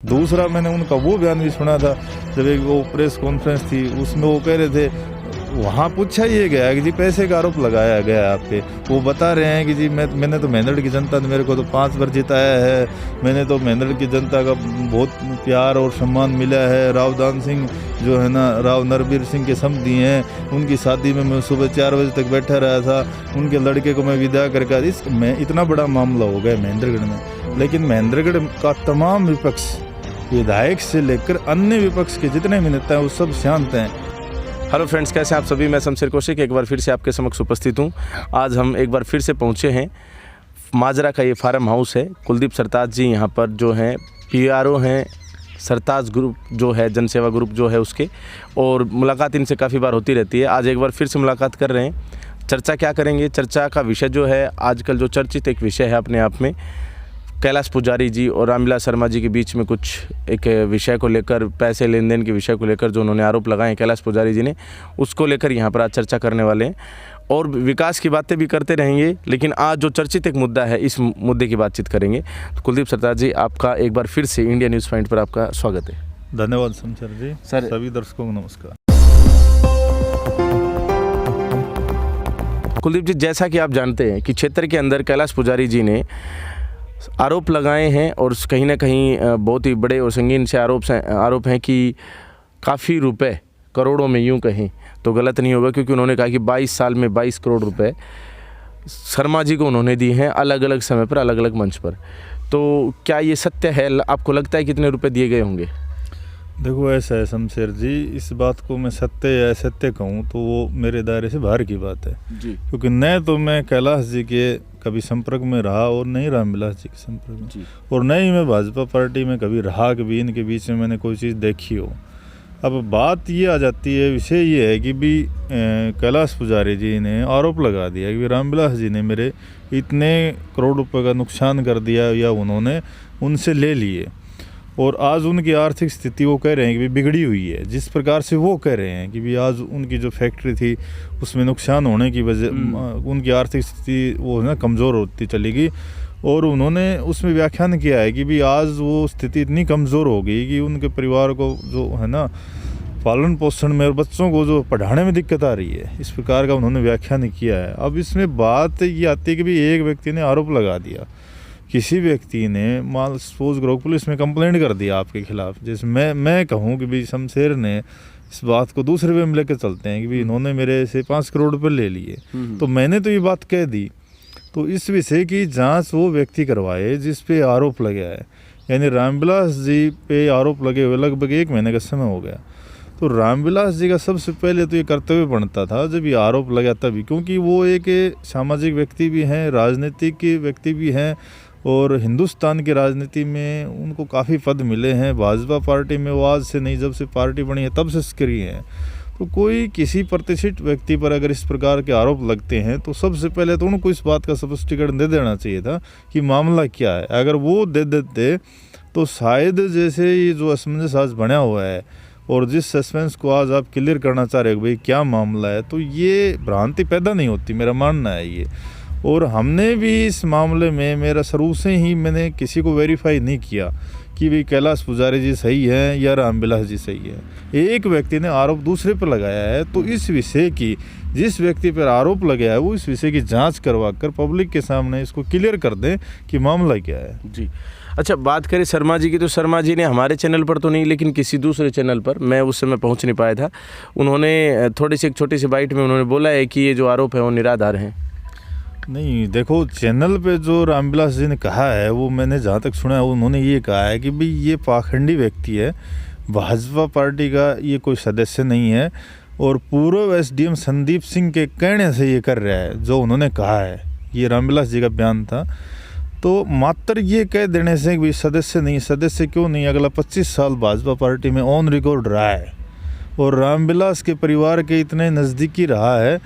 दूसरा मैंने उनका वो बयान भी सुना था जब एक वो प्रेस कॉन्फ्रेंस थी, उसमें वो कह रहे थे, वहाँ पूछा ये गया कि जी पैसे का आरोप लगाया गया आप पे, वो बता रहे हैं कि जी मैंने तो मेंढर की जनता ने मेरे को तो 5 बार जिताया है, मैंने तो मेंढर की जनता का बहुत प्यार और सम्मान मिला है। राव दान सिंह जो है ना, राव नरबीर सिंह के समधी हैं, उनकी शादी में मैं सुबह 4 बजे तक बैठा रहा था, उनके लड़के को मैं विदा करके मैं इतना बड़ा मामला हो गया महेंद्रगढ़ में। लेकिन महेंद्रगढ़ का तमाम विपक्ष, विधायक से लेकर अन्य विपक्ष के जितने भी नेता हैं वो सब शांत हैं। हेलो फ्रेंड्स, कैसे आप सभी। मैं शमशेर कौशिक एक बार फिर से आपके समक्ष उपस्थित हूँ। आज हम एक बार फिर से पहुँचे हैं। माजरा का ये फार्म हाउस है। कुलदीप सरताज जी यहाँ पर जो हैं PRO हैं, सरताज ग्रुप जो है, जनसेवा ग्रुप जो है उसके, और मुलाकात इनसे काफ़ी बार होती रहती है। आज एक बार फिर से मुलाकात कर रहे हैं। चर्चा क्या करेंगे, चर्चा का विषय जो है आजकल जो चर्चित एक विषय है अपने आप में, कैलाश पुजारी जी और रामविलास शर्मा जी के बीच में कुछ एक विषय को लेकर, पैसे लेन देन के विषय को लेकर जो उन्होंने आरोप लगाए कैलाश पुजारी जी ने, उसको लेकर यहाँ पर आज चर्चा करने वाले हैं और विकास की बातें भी करते रहेंगे। लेकिन आज जो चर्चित एक मुद्दा है, इस मुद्दे की बातचीत करेंगे। तो कुलदीप सरताज जी, आपका एक बार फिर से इंडिया न्यूज़ पॉइंट पर आपका स्वागत है। धन्यवाद शमशेर जी। सर, सभी दर्शकों को नमस्कार। कुलदीप जी, जैसा कि आप जानते हैं कि क्षेत्र के अंदर कैलाश पुजारी जी ने आरोप लगाए हैं और कहीं ना कहीं बहुत ही बड़े और संगीन से आरोप हैं कि काफ़ी रुपए, करोड़ों में यूं कहें तो गलत नहीं होगा, क्योंकि उन्होंने कहा कि 22 साल में 22 करोड़ रुपए शर्मा जी को उन्होंने दिए हैं, अलग अलग समय पर, अलग अलग मंच पर। तो क्या ये सत्य है? आपको लगता है कितने रुपए दिए गए होंगे? देखो, ऐसा है शमशेर जी, इस बात को मैं सत्य या असत्य कहूँ तो वो मेरे दायरे से बाहर की बात है जी। क्योंकि न तो मैं कैलाश जी के कभी संपर्क में रहा और नहीं रामविलास जी के संपर्क में, और न ही मैं भाजपा पार्टी में कभी रहा, कभी इनके बीच में मैंने कोई चीज़ देखी हो। अब बात ये आ जाती है, विषय ये है कि भी कैलाश पुजारी जी ने आरोप लगा दिया कि रामविलास जी ने मेरे इतने करोड़ रुपए का नुकसान कर दिया या उन्होंने उनसे ले लिए, और आज उनकी आर्थिक स्थिति वो कह रहे हैं कि भी बिगड़ी हुई है। जिस प्रकार से वो कह रहे हैं कि भी आज उनकी जो फैक्ट्री थी उसमें नुकसान होने की वजह उनकी आर्थिक स्थिति वो ना कमज़ोर होती चली गई, और उन्होंने उसमें व्याख्यान किया है कि भी आज वो स्थिति इतनी कमज़ोर हो गई कि उनके परिवार को जो है ना पालन पोषण में और बच्चों को जो पढ़ाने में दिक्कत आ रही है, इस प्रकार का उन्होंने व्याख्यान किया है। अब इसमें बात ये आती है कि भी एक व्यक्ति ने आरोप लगा दिया, किसी व्यक्ति ने मान सपोज करो पुलिस में कंप्लेंट कर दिया आपके खिलाफ, जैसे मैं कहूँ कि भाई शमशेर ने इस बात को दूसरे वे में लेकर चलते हैं कि भाई इन्होंने मेरे से 5 करोड़ रुपये ले लिए, तो मैंने तो ये बात कह दी, तो इस विषय की जांच वो व्यक्ति करवाए जिस पे आरोप लगा है। यानी रामविलास जी पे आरोप लगे हुए लगभग 1 महीने का समय हो गया, तो रामविलास जी का सबसे पहले तो ये कर्तव्य बनता था जब ये आरोप लगा तभी, क्योंकि वो एक सामाजिक व्यक्ति भी हैं, राजनीतिक व्यक्ति भी हैं, और हिंदुस्तान की राजनीति में उनको काफ़ी पद मिले हैं। भाजपा पार्टी में वो आज से नहीं, जब से पार्टी बनी है तब से सक्रिय हैं। तो कोई किसी प्रतिष्ठित व्यक्ति पर अगर इस प्रकार के आरोप लगते हैं तो सबसे पहले तो उनको इस बात का स्पष्टीकरण दे देना चाहिए था कि मामला क्या है। अगर वो दे देते तो शायद जैसे ये जो असमंजस आज बना हुआ है और जिस सस्पेंस को आज आप क्लियर करना चाह रहे हो भाई क्या मामला है, तो ये भ्रांति पैदा नहीं होती, मेरा मानना है ये। और हमने भी इस मामले में, मेरा शुरू से ही मैंने किसी को वेरीफाई नहीं किया कि भाई कैलाश पुजारी जी सही है या रामविलास जी सही है। एक व्यक्ति ने आरोप दूसरे पर लगाया है, तो इस विषय की, जिस व्यक्ति पर आरोप लगाया है वो इस विषय की जांच करवा कर पब्लिक के सामने इसको क्लियर कर दें कि मामला क्या है। जी। अच्छा, बात करें शर्मा जी की, तो शर्मा जी ने हमारे चैनल पर तो नहीं, लेकिन किसी दूसरे चैनल पर, मैं उस समय पहुंच नहीं पाया था, उन्होंने थोड़ी सी एक छोटी सी बाइट में उन्होंने बोला है कि ये जो आरोप है वो निराधार हैं। नहीं, देखो, चैनल पे जो रामविलास जी ने कहा है वो मैंने जहाँ तक सुना है उन्होंने ये कहा है कि भाई ये पाखंडी व्यक्ति है, भाजपा पार्टी का ये कोई सदस्य नहीं है, और पूर्व SDM संदीप सिंह के कहने से ये कर रहा है जो उन्होंने कहा है। ये रामविलास जी का बयान था। तो मात्र ये कह देने से भी सदस्य नहीं, सदस्य क्यों नहीं, अगला 25 साल भाजपा पार्टी में ऑन रिकॉर्ड रहा है और रामविलास के परिवार के इतने नज़दीकी रहा है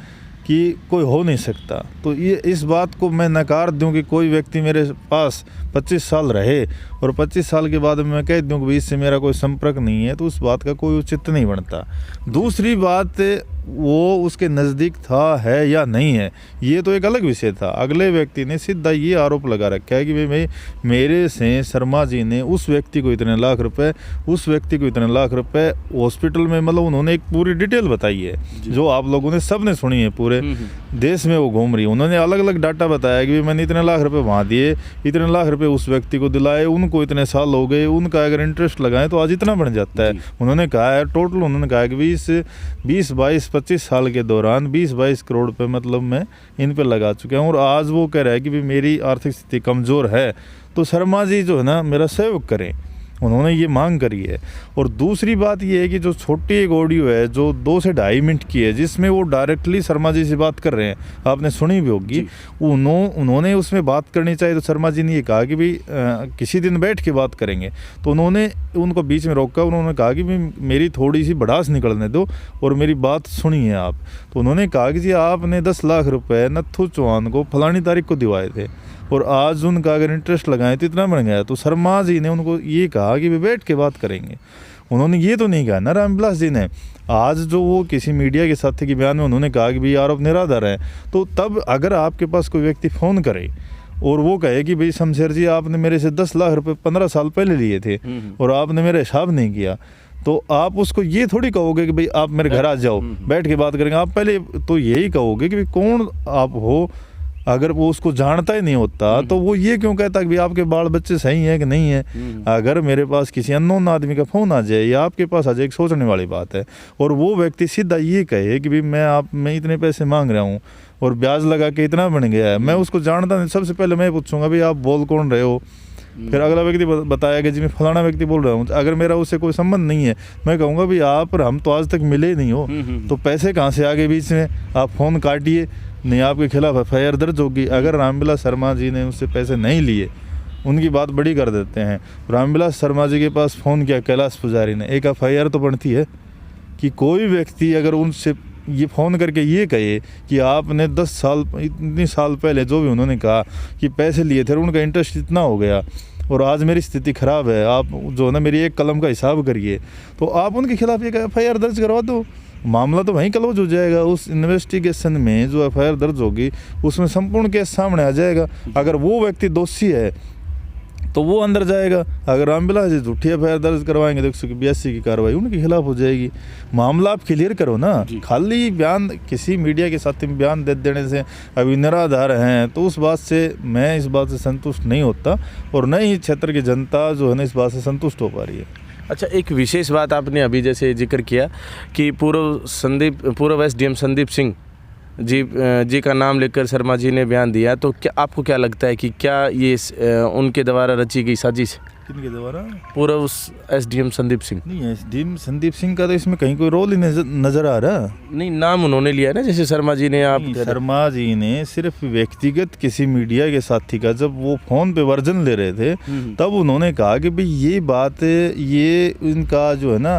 कि कोई हो नहीं सकता। तो ये इस बात को मैं नकार दूं कि कोई व्यक्ति मेरे पास 25 साल रहे और 25 साल के बाद मैं कह दूँ कि भाई इससे मेरा कोई संपर्क नहीं है, तो उस बात का कोई औचित्य नहीं बनता। दूसरी बात, वो उसके नज़दीक था है या नहीं है, ये तो एक अलग विषय था। अगले व्यक्ति ने सीधा ये आरोप लगा रखा है कि भाई मेरे से शर्मा जी ने उस व्यक्ति को इतने लाख रुपए, उस व्यक्ति को इतने लाख रुपए हॉस्पिटल में, मतलब उन्होंने एक पूरी डिटेल बताई है जो आप लोगों ने सब ने सुनी है, पूरे देश में वो घूम रही है। उन्होंने अलग अलग डाटा बताया कि मैंने इतने लाख रुपए वहाँ दिए, इतने लाख रुपए उस व्यक्ति को दिलाए, उनको इतने साल हो गए, उनका अगर इंटरेस्ट लगाएं तो आज इतना बन जाता है। उन्होंने कहा है टोटल, उन्होंने कहा कि 20-22-25 साल के दौरान 20-22 करोड़ रुपए मतलब मैं इन पे लगा चुका हूँ। और आज वो कह रहा है कि भी मेरी आर्थिक स्थिति कमज़ोर है, तो शर्मा जी जो है ना मेरा सहयोग करें, उन्होंने ये मांग करी है। और दूसरी बात ये है कि जो छोटी एक ऑडियो है जो 2 से 2.5 मिनट की है, जिसमें वो डायरेक्टली शर्मा जी से बात कर रहे हैं, आपने सुनी भी होगी, उन्होंने उसमें बात करनी चाहिए। तो शर्मा जी ने ये कहा कि भाई किसी दिन बैठ के बात करेंगे, तो उन्होंने उनको बीच में रोका। उन्होंने कहा कि भाई मेरी थोड़ी सी भड़ास निकलने दो और मेरी बात सुनिए आप। तो उन्होंने कहा कि जी आपने 10 लाख रुपए नत्थू चौहान को फलानी तारीख को दिवाए थे और आज उनका अगर इंटरेस्ट लगाएं तो इतना बन गया। तो शर्मा जी ने उनको ये कहा कि वे बैठ के बात करेंगे। उन्होंने ये तो नहीं कहा ना रामविलास जी ने। आज जो वो किसी मीडिया के साथी के बयान में उन्होंने कहा कि भाई आरोप निराधार है, तो तब अगर आपके पास कोई व्यक्ति फ़ोन करे और वो कहे कि भाई शमशेर जी आपने मेरे से 10 लाख रुपए 15 साल पहले लिए थे और आपने मेरा हिसाब नहीं किया, तो आप उसको ये थोड़ी कहोगे कि भाई आप मेरे घर आ जाओ बैठ के बात करेंगे। आप पहले तो यही कहोगे कि भाई कौन आप हो। अगर वो उसको जानता ही नहीं होता तो वो ये क्यों कहता कि भाई आपके बाल बच्चे सही है कि नहीं है। अगर मेरे पास किसी अननोन आदमी का फ़ोन आ जाए या आपके पास आ जाए, एक सोचने वाली बात है। और वो व्यक्ति सीधा ये कहे कि भाई मैं इतने पैसे मांग रहा हूँ और ब्याज लगा के इतना बन गया है, मैं उसको जानता नहीं। सबसे पहले मैं पूछूंगा भाई आप बोल कौन रहे हो। फिर अगला व्यक्ति बताया कि जी मैं फलाना व्यक्ति बोल रहा हूँ। अगर मेरा उससे कोई संबंध नहीं है, मैं कहूँगा भाई आप हम तो आज तक मिले नहीं हो, तो पैसे कहाँ से आ गए बीच में। आप फ़ोन काटिए, नहीं आपके खिलाफ FIR दर्ज होगी। अगर रामविलास शर्मा जी ने उससे पैसे नहीं लिए, उनकी बात बड़ी कर देते हैं। रामविलास शर्मा जी के पास फ़ोन किया कैलाश पुजारी ने, एक FIR तो बनती है कि कोई व्यक्ति अगर उनसे ये फ़ोन करके ये कहे कि आपने 10 साल इतने साल पहले जो भी उन्होंने कहा कि पैसे लिए थे और उनका इंटरेस्ट इतना हो गया और आज मेरी स्थिति ख़राब है, आप जो है ना मेरी एक कलम का हिसाब करिए, तो आप उनके खिलाफ एक FIR दर्ज करवा दो। मामला तो वहीं क्लोज हो जाएगा। उस इन्वेस्टिगेशन में जो FIR दर्ज होगी उसमें संपूर्ण केस सामने आ जाएगा। अगर वो व्यक्ति दोषी है तो वो अंदर जाएगा। अगर रामविलास जी झूठी FIR दर्ज करवाएंगे तो 182 की कार्रवाई उनके खिलाफ हो जाएगी। मामला आप क्लियर करो ना। खाली बयान किसी मीडिया के साथ में बयान दे देने से अभी निराधार हैं, तो उस बात से मैं इस बात से संतुष्ट नहीं होता और न ही क्षेत्र की जनता जो है ना इस बात से संतुष्ट हो पा रही है। अच्छा, एक विशेष बात आपने अभी जैसे जिक्र किया कि पूर्व SDM संदीप सिंह जी का नाम लेकर शर्मा जी ने बयान दिया, तो क्या आपको क्या लगता है कि क्या ये उनके द्वारा रची गई साजिश? किनके द्वारा? पूर्व SDM संदीप सिंह। नहीं, SDM संदीप सिंह का तो इसमें कहीं कोई रोल ही नजर आ रहा। नहीं, नाम उन्होंने लिया ना, जैसे शर्मा जी ने। आप शर्मा जी ने सिर्फ व्यक्तिगत किसी मीडिया के साथी का जब वो फोन पे वर्जन ले रहे थे तब उन्होंने कहा कि भाई ये बात, ये इनका जो है ना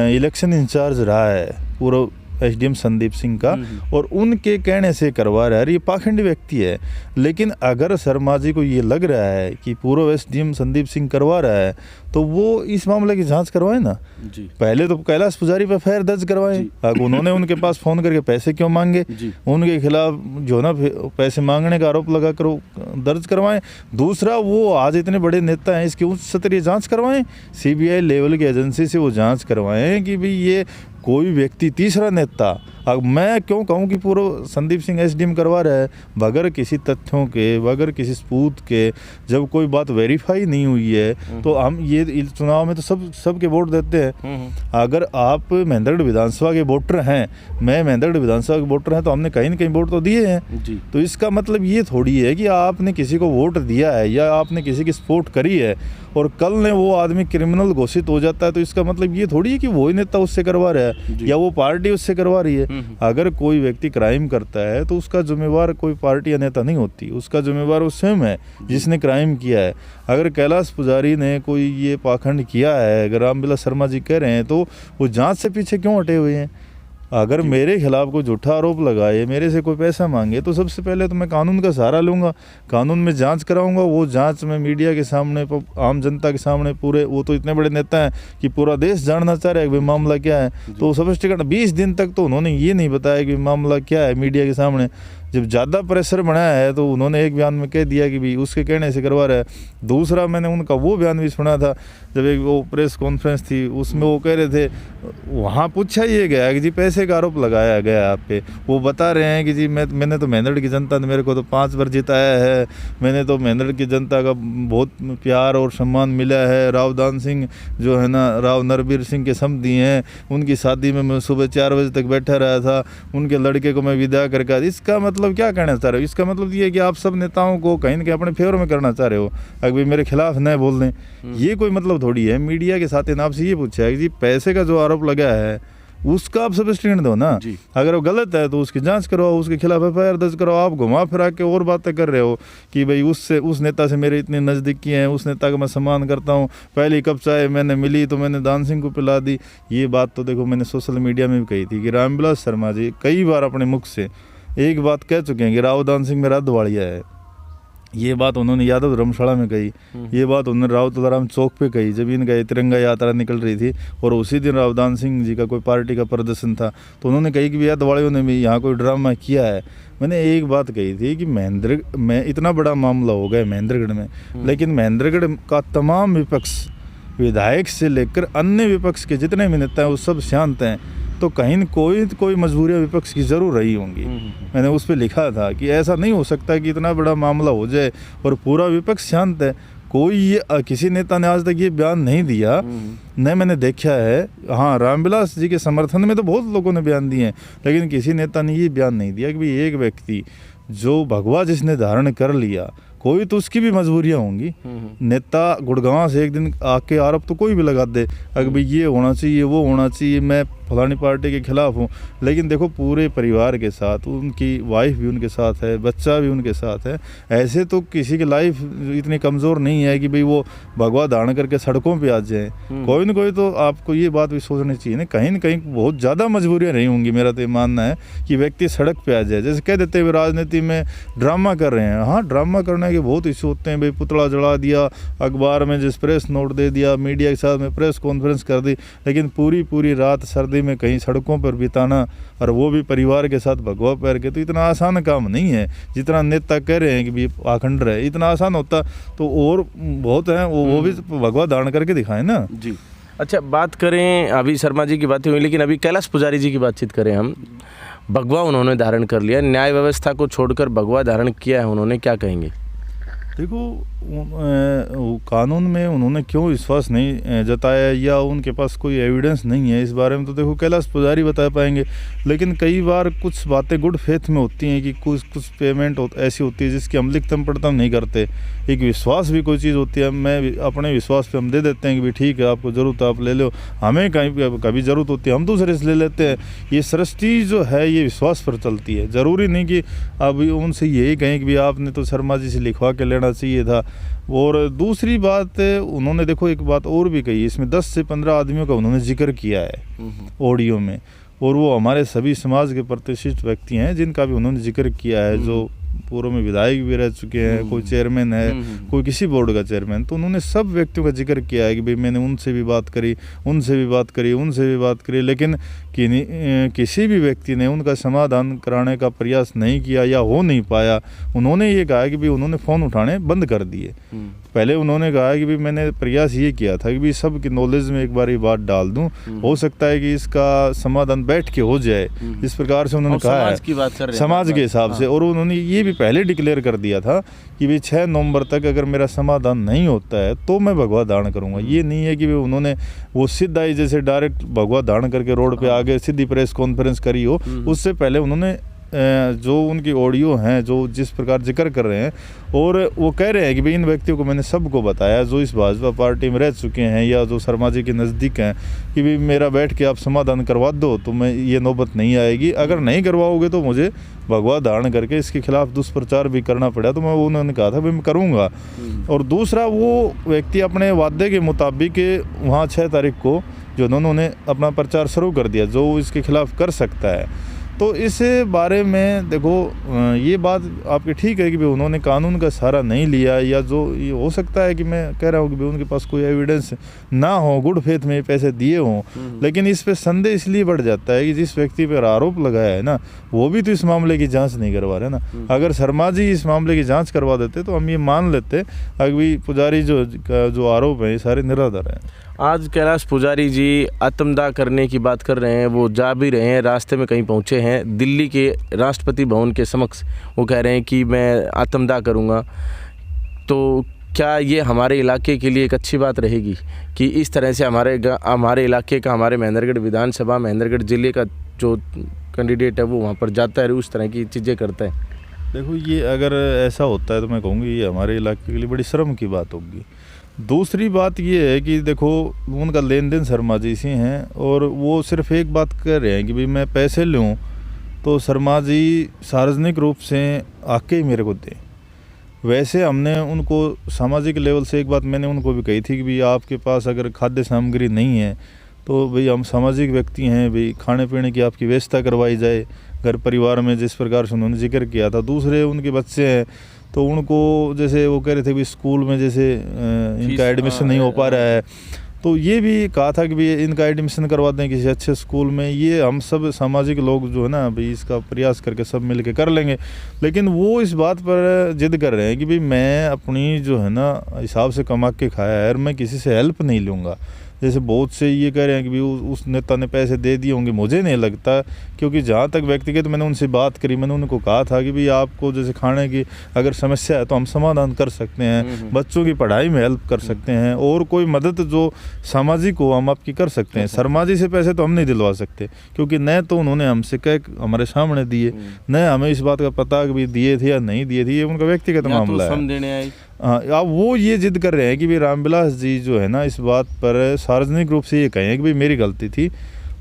इलेक्शन इंचार्ज रहा है पूर्व SDM संदीप सिंह का और उनके कहने से करवा रहा है। ये पाखंडी व्यक्ति है। लेकिन अगर शर्मा जी को ये लग रहा है कि पूर्व SDM संदीप सिंह करवा रहा है तो वो इस मामले की जांच करवाए ना जी। पहले तो कैलाश पुजारी पे FIR दर्ज करवाए। अब उन्होंने उनके पास फ़ोन करके पैसे क्यों मांगे, उनके खिलाफ जो ना पैसे मांगने का आरोप लगा कर दर्ज करवाएं। दूसरा, वो आज इतने बड़े नेता हैं, इसकी उच्च स्तरीय जाँच करवाएं, CBI लेवल की एजेंसी से वो जाँच करवाएं कि भाई ये कोई व्यक्ति तीसरा नेता। अब मैं क्यों कहूँ कि पूर्व संदीप सिंह SDM करवा रहा है, बगैर किसी तथ्यों के, बगैर किसी सबूत के, जब कोई बात वेरीफाई नहीं हुई है तो हम ये चुनाव में तो सबके वोट देते हैं। अगर आप महेंद्रगढ़ विधानसभा के वोटर हैं, मैं महेंद्रगढ़ विधानसभा के वोटर हैं, तो हमने कहीं न कहीं वोट तो दिए हैं जी। तो इसका मतलब ये थोड़ी है कि आपने किसी को वोट दिया है या आपने किसी की सपोर्ट करी है और कल ने वो आदमी क्रिमिनल घोषित हो जाता है, तो इसका मतलब ये थोड़ी है कि वही नेता उससे करवा रहा है या वो पार्टी उससे करवा रही है। अगर कोई व्यक्ति क्राइम करता है तो उसका जिम्मेवार कोई पार्टी या नेता नहीं होती, उसका जिम्मेवार वो स्वयं है जिसने क्राइम किया है। अगर कैलाश पुजारी ने कोई ये पाखंड किया है, अगर रामविलास शर्मा जी कह रहे हैं, तो वो जांच से पीछे क्यों हटे हुए हैं? अगर मेरे खिलाफ कोई झूठा आरोप लगाए, मेरे से कोई पैसा मांगे, तो सबसे पहले तो मैं कानून का सहारा लूँगा, कानून में जांच कराऊंगा। वो जांच में मीडिया के सामने, आम जनता के सामने, पूरे, वो तो इतने बड़े नेता हैं कि पूरा देश जानना चाह रहा है कि भाई मामला क्या है। तो सोफिस्टिकेटेड 20 दिन तक तो उन्होंने ये नहीं बताया कि मामला क्या है मीडिया के सामने। जब ज़्यादा प्रेशर बनाया है तो उन्होंने एक बयान में कह दिया कि भाई उसके कहने से करवा रहा है। दूसरा, मैंने उनका वो बयान भी सुना था जब एक वो प्रेस कॉन्फ्रेंस थी, उसमें वो कह रहे थे, वहाँ पूछा ये गया कि जी पैसे का आरोप लगाया गया आप पे, वो बता रहे हैं कि जी मैंने तो मेंढर की जनता ने मेरे को तो 5 बार जिताया है, मैंने तो मेंढर की जनता का बहुत प्यार और सम्मान मिला है। राव दान सिंह जो है ना, राव नरबीर सिंह के समधी हैं, उनकी शादी में मैं सुबह 4 बजे तक बैठा रहा था, उनके लड़के को मैं विदा करके। इसका मतलब क्या कहना चाह रहे हो? इसका मतलब ये है कि आप सब नेताओं को कहीं ना कहीं अपने फेवर में करना चाह रहे हो, अगर भाई मेरे खिलाफ न बोल दें। ये कोई मतलब थोड़ी है। मीडिया के साथ इन्हें आपसे ये पूछा है कि जी पैसे का जो आरोप लगा है उसका आप सब्सिट्यूट दो ना। अगर वो गलत है तो उसकी जांच करवाओ, उसके खिलाफ FIR दर्ज कराओ। आप घुमा फिरा के और बातें कर रहे हो कि भाई उस नेता से मेरे इतने नज़दीकी हैं, उस नेता का मैं सम्मान करता हूँ, पहली कप चाय मैंने मिली तो मैंने दान सिंह को पिला दी। ये बात तो देखो मैंने सोशल मीडिया में भी कही थी कि रामविलास शर्मा जी कई बार अपने मुख से एक बात कह चुके हैं कि राव दान सिंह मेरा दिवालिया है। ये बात उन्होंने यादव धर्मशाला में कही, ये बात उन्होंने राव तुलाराम चौक पे कही जब इनका तिरंगा यात्रा निकल रही थी, और उसी दिन राव दान सिंह जी का कोई पार्टी का प्रदर्शन था, तो उन्होंने कही कि भैया दिवालियों ने भी यहाँ कोई ड्रामा किया है। मैंने एक बात कही थी कि महेंद्र में इतना बड़ा मामला हो गया महेंद्रगढ़ में, लेकिन महेंद्रगढ़ का तमाम विपक्ष, विधायक से लेकर अन्य विपक्ष के जितने भी नेता हैं वो सब शांत हैं। तो कहीं न कोई मजबूरियाँ विपक्ष की ज़रूर रही होंगी। मैंने उस पर लिखा था कि ऐसा नहीं हो सकता कि इतना बड़ा मामला हो जाए और पूरा विपक्ष शांत है। किसी नेता ने आज तक ये बयान नहीं दिया, न मैंने देखा है। हाँ, रामविलास जी के समर्थन में तो बहुत लोगों ने बयान दिए हैं, लेकिन किसी नेता ने ये बयान नहीं दिया कि भाई एक व्यक्ति जो भगवा जिसने धारण कर लिया, कोई तो उसकी भी मजबूरियाँ होंगी। नेता गुड़गांव से एक दिन आके आरोप तो कोई भी लगा दे, अगर भाई ये होना चाहिए, वो होना चाहिए, मैं फलानी पार्टी के खिलाफ हूँ, लेकिन देखो पूरे परिवार के साथ, उनकी वाइफ भी उनके साथ है, बच्चा भी उनके साथ है। ऐसे तो किसी की लाइफ इतनी कमज़ोर नहीं है कि भाई वो भगवा धारण करके सड़कों पे आ जाए। कोई ना कोई तो आपको ये बात भी सोचनी चाहिए ना कहीं बहुत ज़्यादा मजबूरियाँ नहीं होंगी। मेरा तो ये मानना है कि व्यक्ति सड़क पे आ जाए। जैसे कह देते हुए राजनीति में ड्रामा कर रहे हैं, हाँ ड्रामा करने के बहुत इशू होते हैं। भाई पुतला जला दिया, अखबार में जिस प्रेस नोट दे दिया, मीडिया के साथ में प्रेस कॉन्फ्रेंस कर दी, लेकिन पूरी रात सर्दी में कहीं सड़कों पर बिताना, और वो भी परिवार के साथ भगवा पैर के, तो इतना आसान काम नहीं है जितना नेता कह रहे हैं कि भी आखंड रहे। इतना आसान होता तो और बहुत है, वो भी भगवा धारण करके दिखाएं ना जी। अच्छा, बात करें, अभी शर्मा जी की बातें हुई, लेकिन अभी कैलाश पुजारी जी की बातचीत करें हम। भगवा उन्होंने धारण कर लिया, न्याय व्यवस्था को छोड़कर भगवा धारण किया है उन्होंने, क्या कहेंगे? देखो कानून में उन्होंने क्यों विश्वास नहीं जताया या उनके पास कोई एविडेंस नहीं है इस बारे में, तो देखो कैलाश पुजारी बता पाएंगे। लेकिन कई बार कुछ बातें गुड फेथ में होती हैं कि कुछ पेमेंट ऐसी होती है जिसकी हम लिखतम पढ़तम नहीं करते। एक विश्वास भी कोई चीज़ होती है, मैं अपने विश्वास पे हम दे देते हैं कि भाई ठीक है आपको ज़रूरत है आप ले लो, हमें कभी ज़रूरत होती है हम दूसरे से ले लेते हैं। ये सृष्टि जो है ये विश्वास पर चलती है। ज़रूरी नहीं कि अब उनसे यही कहें कि भाई आपने तो शर्मा जी से लिखवा के लेना चाहिए था। और दूसरी बात उन्होंने देखो एक बात और भी कही, इसमें 10 से 15 आदमियों का उन्होंने जिक्र किया है ऑडियो में, और वो हमारे सभी समाज के प्रतिष्ठित व्यक्ति हैं जिनका भी उन्होंने जिक्र किया है, जो पूर्व में विधायक भी रह चुके हैं, कोई चेयरमैन है, कोई किसी बोर्ड का चेयरमैन। तो उन्होंने सब व्यक्तियों का जिक्र किया है कि भाई मैंने उनसे भी बात करी, उनसे भी बात करी, उनसे भी बात करी, लेकिन किसी भी व्यक्ति ने उनका समाधान कराने का प्रयास नहीं किया या हो नहीं पाया। उन्होंने ये कहा कि भाई उन्होंने फ़ोन उठाने बंद कर दिए। पहले उन्होंने कहा कि भाई मैंने प्रयास ये किया था कि भाई सबकी नॉलेज में एक बार ये बात डाल दूं, हो सकता है कि इसका समाधान बैठ के हो जाए, इस प्रकार से उन्होंने कहा है समाज के हिसाब से। और उन्होंने ये भी पहले डिक्लेयर कर दिया था कि भाई 6 नवंबर तक अगर मेरा समाधान नहीं होता है तो मैं भगवा धारण करूंगा। ये नहीं है कि भाई उन्होंने वो सीधा ही जैसे डायरेक्ट भगवा धारण करके रोड पे आगे सीधी प्रेस कॉन्फ्रेंस करी हो। उससे पहले उन्होंने जो उनकी ऑडियो हैं, जो जिस प्रकार जिक्र कर रहे हैं, और वो कह रहे हैं कि भाई इन व्यक्तियों को मैंने सबको बताया जो इस भाजपा पार्टी में रह चुके हैं या जो शर्मा जी के नज़दीक हैं कि भाई मेरा बैठ के आप समाधान करवा दो तो मैं ये नौबत नहीं आएगी। अगर नहीं करवाओगे तो मुझे भगवा धारण करके इसके खिलाफ दुष्प्रचार भी करना पड़ा, तो मैं उन्होंने कहा था भाई मैं करूँगा। और दूसरा, वो व्यक्ति अपने वादे के मुताबिक वहाँ 6 तारीख को जो उन्होंने अपना प्रचार शुरू कर दिया, जो इसके खिलाफ कर सकता है। तो इस बारे में देखो ये बात आपकी ठीक है कि भाई उन्होंने कानून का सहारा नहीं लिया, या जो ये हो सकता है कि मैं कह रहा हूँ कि भाई उनके पास कोई एविडेंस ना हो, गुड फेथ में पैसे दिए हों, लेकिन इस पे संदेह इसलिए बढ़ जाता है कि जिस व्यक्ति पर आरोप लगाया है ना, वो भी तो इस मामले की जांच नहीं करवा रहे ना। अगर शर्मा जी इस मामले की जांच करवा देते तो हम ये मान लेते अभी पुजारी जो आरोप है ये सारे निराधार हैं। आज कैलाश पुजारी जी आत्मदाह करने की बात कर रहे हैं, वो जा भी रहे हैं, रास्ते में कहीं पहुंचे हैं दिल्ली के राष्ट्रपति भवन के समक्ष। वो कह रहे हैं कि मैं आत्मदाह करूंगा। तो क्या ये हमारे इलाके के लिए एक अच्छी बात रहेगी कि इस तरह से हमारे इलाके का, हमारे महेंद्रगढ़ विधानसभा, महेंद्रगढ़ ज़िले का जो कैंडिडेट है वो वहाँ पर जाता है, उस तरह की चीज़ें करता है? देखो ये अगर ऐसा होता है तो मैं कहूँगी ये हमारे इलाके के लिए बड़ी शर्म की बात होगी। दूसरी बात ये है कि देखो उनका लेन देन शर्मा जी से हैं, और वो सिर्फ एक बात कह रहे हैं कि भाई मैं पैसे लूँ तो शर्मा जी सार्वजनिक रूप से आके ही मेरे को दें। वैसे हमने उनको सामाजिक लेवल से एक बात मैंने उनको भी कही थी कि भाई आपके पास अगर खाद्य सामग्री नहीं है तो भाई हम सामाजिक व्यक्ति हैं, भाई खाने पीने की आपकी व्यवस्था करवाई जाए घर परिवार में, जिस प्रकार से उन्होंने जिक्र किया था। दूसरे उनके बच्चे हैं तो उनको जैसे वो कह रहे थे कि स्कूल में जैसे इनका एडमिशन नहीं हो पा रहा है, तो ये भी कहा था कि भाई इनका एडमिशन करवा दें किसी अच्छे स्कूल में। ये हम सब सामाजिक लोग जो है ना भाई इसका प्रयास करके सब मिल के कर लेंगे। लेकिन वो इस बात पर जिद कर रहे हैं कि भाई मैं अपनी जो है ना हिसाब से कमा के खाया है और मैं किसी से हेल्प नहीं लूँगा। जैसे बहुत से ये कह रहे हैं कि भाई उस नेता ने पैसे दे दिए होंगे, मुझे नहीं लगता, क्योंकि जहाँ तक व्यक्तिगत मैंने उनसे बात करी, मैंने उनको कहा था कि भाई आपको जैसे खाने की अगर समस्या है तो हम समाधान कर सकते हैं, बच्चों की पढ़ाई में हेल्प कर सकते हैं, और कोई मदद जो सामाजिक हो हम आपकी कर सकते हैं। शर्मा जी से पैसे तो हम नहीं दिलवा सकते, क्योंकि न तो उन्होंने हमसे कह हमारे सामने दिए, न हमें इस बात का पता कि भाई दिए थे या नहीं दिए थे, ये उनका व्यक्तिगत मामला है। अब वो ये जिद कर रहे हैं कि भाई रामविलास जी जो है ना इस बात पर सार्वजनिक रूप से ये कहें कि भाई मेरी गलती थी,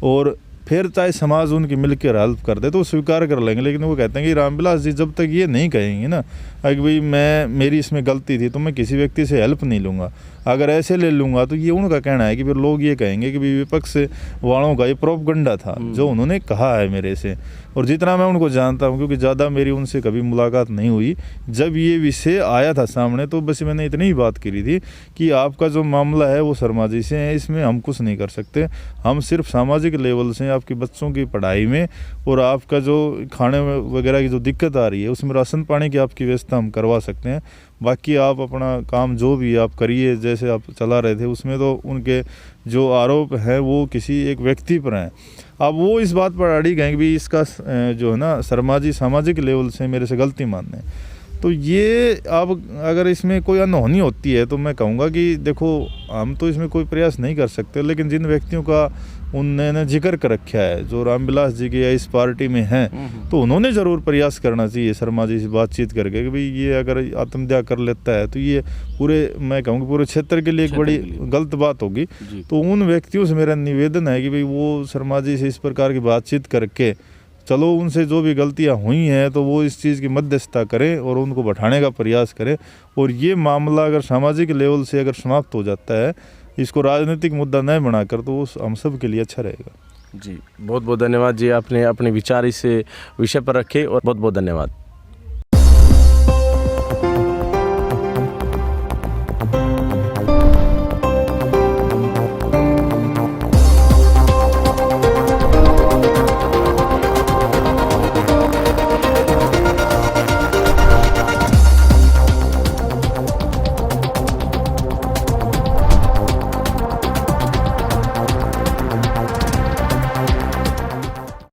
और फिर चाहे समाज उनकी मिलकर हेल्प कर दे तो स्वीकार कर लेंगे। लेकिन वो कहते हैं कि रामविलास जी जब तक ये नहीं कहेंगे ना कि भाई मेरी इसमें गलती थी तो मैं किसी व्यक्ति से हेल्प नहीं लूँगा, अगर ऐसे ले लूँगा तो ये उनका कहना है कि फिर लोग ये कहेंगे कि भाई विपक्ष वालों का ये प्रोपगंडा था जो उन्होंने कहा है मेरे से। और जितना मैं उनको जानता हूँ, क्योंकि ज़्यादा मेरी उनसे कभी मुलाकात नहीं हुई, जब ये विषय आया था सामने तो बस मैंने इतनी ही बात करी थी कि आपका जो मामला है वो शर्मा जी से है, इसमें हम कुछ नहीं कर सकते, हम सिर्फ सामाजिक लेवल से आपकी बच्चों की पढ़ाई में और आपका जो खाने वगैरह की जो दिक्कत आ रही है उसमें राशन पानी की आपकी व्यवस्था हम करवा सकते हैं। बाकी आप अपना काम जो भी आप करिए जैसे आप चला रहे थे, उसमें तो उनके जो आरोप हैं वो किसी एक व्यक्ति पर हैं। अब वो इस बात पर अड़ी गए कि भाई इसका जो है ना शर्मा जी सामाजिक लेवल से मेरे से गलती मानने हैं। तो ये अब अगर इसमें कोई अनहोनी होती है तो मैं कहूँगा कि देखो हम तो इसमें कोई प्रयास नहीं कर सकते, लेकिन जिन व्यक्तियों का उन्होंने जिक्र कर रखा है जो रामविलास जी के इस पार्टी में हैं, तो उन्होंने ज़रूर प्रयास करना चाहिए शर्मा जी से बातचीत करके कि भाई ये अगर आत्महत्या कर लेता है तो ये पूरे मैं कहूँगा पूरे क्षेत्र के लिए एक बड़ी गलत बात होगी। तो उन व्यक्तियों से मेरा निवेदन है कि भाई वो शर्मा जी से इस प्रकार की बातचीत करके चलो उनसे जो भी गलतियां हुई हैं तो वो इस चीज़ की मध्यस्थता करें और उनको बैठाने का प्रयास करें। और ये मामला अगर सामाजिक लेवल से अगर समाप्त हो जाता है, इसको राजनीतिक मुद्दा न बनाकर, तो वो हम सब के लिए अच्छा रहेगा। जी बहुत बहुत धन्यवाद जी, आपने अपने विचार इस विषय पर रखे और बहुत बहुत धन्यवाद।